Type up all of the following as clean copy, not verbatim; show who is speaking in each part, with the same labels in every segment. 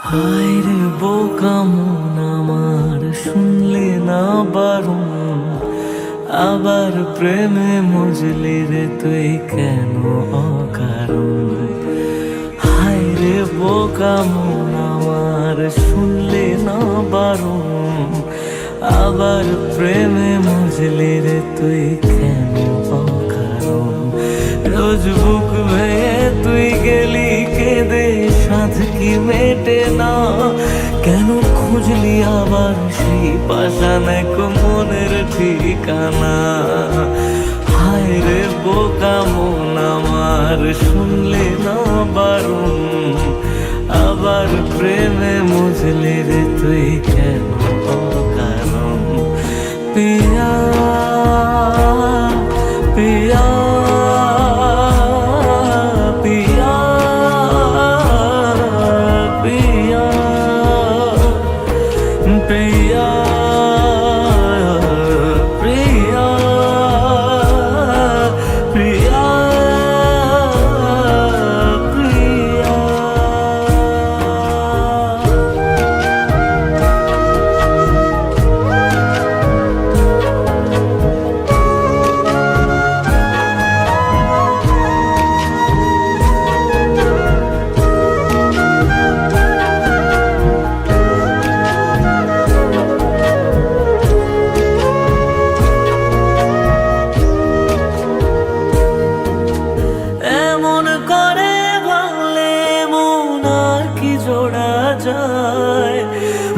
Speaker 1: হায় রে বোকা মন আমার, শুনলে না বারণ, আবার প্রেমে মজলি রে তুই কেন অকারণ। হায় রে বোকা মন আমার, শুনলে না বারণ, আবার প্রেমে মজলি রে তুই কেন অকারণ। রোজ বুক ভেঙে তুই গেলি কেঁদে, সাধ কি মেটে না, কেন খুঁজলি আবার সেই পাষাণ এক মনের ঠিকানা। হায় রে বোকা মন আমার, শুনলে না বারণ, আবার প্রেমে মজলি রে তুই কেন অকারণ। পিয়া পিয়া প্রিয়া প্রিয়া প্রিয়া প্রিয়া।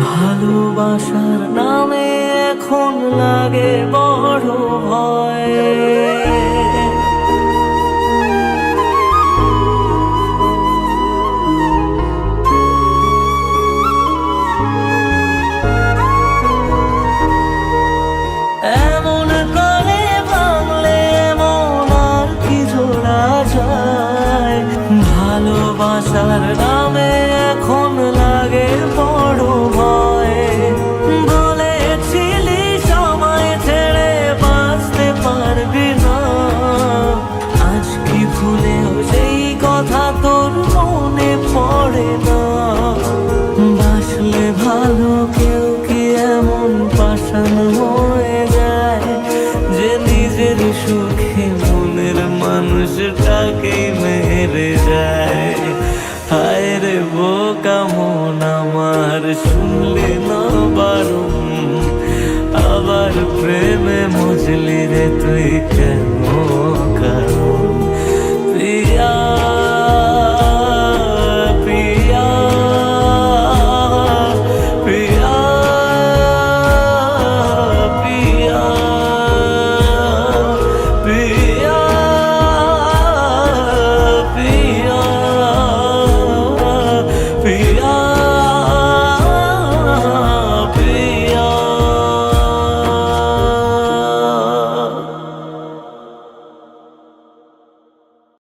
Speaker 1: ভালোবাসার নামে এখন লাগে বড় ভয়, এমন করে ভাঙলে মন আর কি জোড়া যায়। ভালোবাসার নামে এখন লাগে বড় ভয়, বলেছিলি সময় ছেড়ে বাঁচতে পারবি না, আজ কি ভুলেও সেই কথা তোর মনে পড়ে না। বাসলে ভালো কেউ কি এমন পাষাণ হয়ে যায়, যে নিজের সুখে মনের মানুষটাকেই মেরে যায়। হায় রে বোকা মন আমার, শুনলে না বারণ, আবার প্রেমে মজলি রে তুই কেন